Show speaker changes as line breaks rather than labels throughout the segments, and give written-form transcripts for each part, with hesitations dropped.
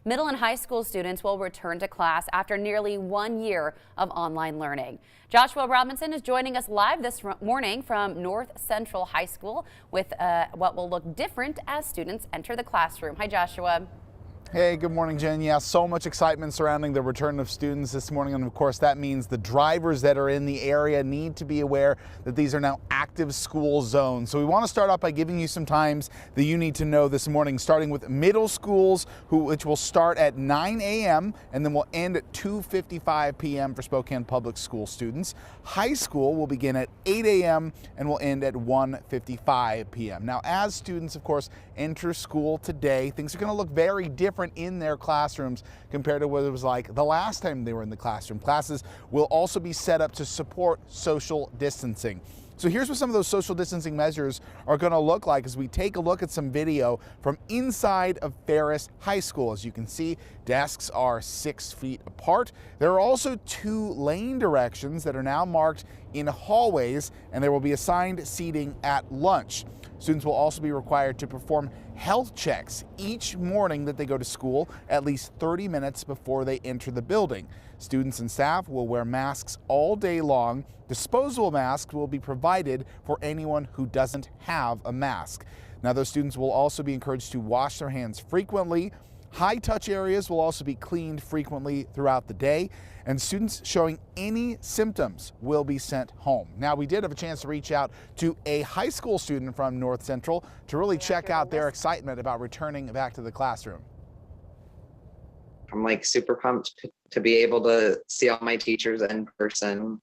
Middle and high school students will return to class after nearly 1 year of online learning. Joshua Robinson is joining us live this morning from North Central High School with what will look different as students enter the classroom. Hi, Joshua.
Hey, good morning, Jen. Yeah, so much excitement surrounding the return of students this morning. And of course, that means the drivers that are in the area need to be aware that these are now active school zones. So we want to start off by giving you some times that you need to know this morning, starting with middle schools, which will start at 9 a.m. and then will end at 2:55 p.m. for Spokane Public School students. High school will begin at 8 a.m. and will end at 1:55 p.m. Now, as students, of course, enter school today, things are going to look very different in their classrooms compared to what it was like the last time they were in the classroom. Classes will also be set up to support social distancing. So here's what some of those social distancing measures are going to look like as we take a look at some video from inside of Ferris High School. As you can see, desks are 6 feet apart. There are also 2 lane directions that are now marked in hallways, and there will be assigned seating at lunch. Students will also be required to perform health checks each morning that they go to school, at least 30 minutes before they enter the building. Students and staff will wear masks all day long. Disposable masks will be provided for anyone who doesn't have a mask. Now, those students will also be encouraged to wash their hands frequently. High touch areas will also be cleaned frequently throughout the day, and students showing any symptoms will be sent home. Now, we did have a chance to reach out to a high school student from North Central to really check out their excitement about returning back to the classroom.
I'm like super pumped to be able to see all my teachers in person,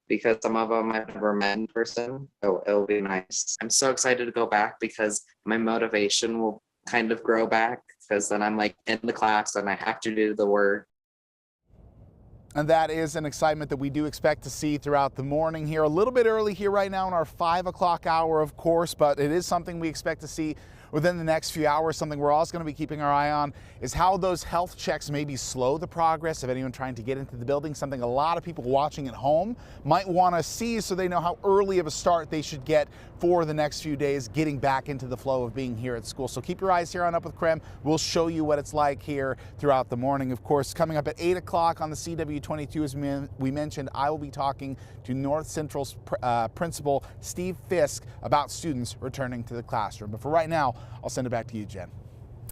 because some of them I've never met in person. So it'll be nice. I'm so excited to go back because my motivation will kind of grow back, because then I'm like in the class and I have to do the work.
And that is an excitement that we do expect to see throughout the morning here. A little bit early here right now in our 5 o'clock hour, of course, but it is something we expect to see within the next few hours. Something we're also going to be keeping our eye on is how those health checks maybe slow the progress of anyone trying to get into the building. Something a lot of people watching at home might want to see so they know how early of a start they should get for the next few days getting back into the flow of being here at school. So keep your eyes here on Up with Krem. We'll show you what it's like here throughout the morning. Of course, coming up at 8 o'clock on the CW22, as we mentioned, I will be talking to North Central's principal, Steve Fisk, about students returning to the classroom. But for right now, I'll send it back to you, Jen.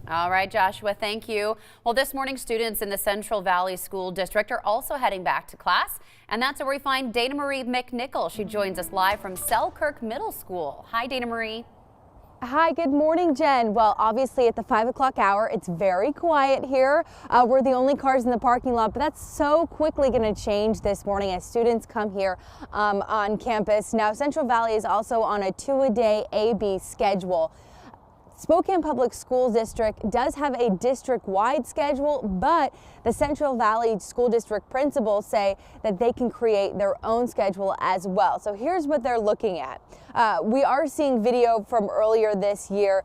All right, Joshua, thank you. Well, this morning, students in the Central Valley School District are also heading back to class, and that's where we find Dana Marie McNichol. She joins us live from Selkirk Middle School. Hi, Dana Marie.
Hi, good morning, Jen. Well, obviously at the 5 o'clock hour, it's very quiet here. We're the only cars in the parking lot, but that's so quickly going to change this morning as students come here on campus. Now, Central Valley is also on a 2-a-day AB schedule. Spokane Public School District does have a district-wide schedule, but the Central Valley School District principals say that they can create their own schedule as well. So here's what they're looking at. We are seeing video from earlier this year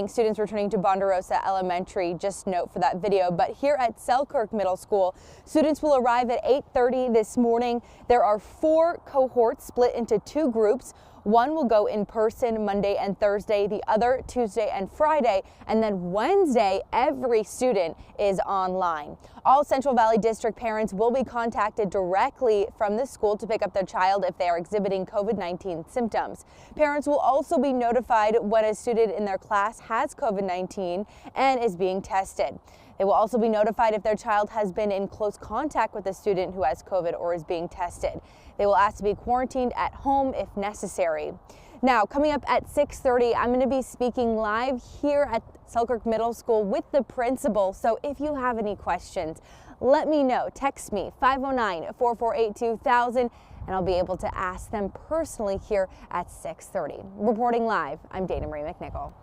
students returning to Ponderosa Elementary, just note for that video. But here at Selkirk Middle School, students will arrive at 8:30 this morning. There are 4 cohorts split into 2 groups. One will go in person Monday and Thursday, the other Tuesday and Friday, and then Wednesday, every student is online. All Central Valley District parents will be contacted directly from the school to pick up their child if they are exhibiting COVID-19 symptoms. Parents will also be notified when a student in their class has COVID-19 and is being tested. They will also be notified if their child has been in close contact with a student who has COVID or is being tested. They will ask to be quarantined at home if necessary. Now, coming up at 6:30, I'm going to be speaking live here at Selkirk Middle School with the principal. So if you have any questions, let me know. Text me 509-448-2000 and I'll be able to ask them personally here at 6:30. Reporting live, I'm Dana Marie McNichol.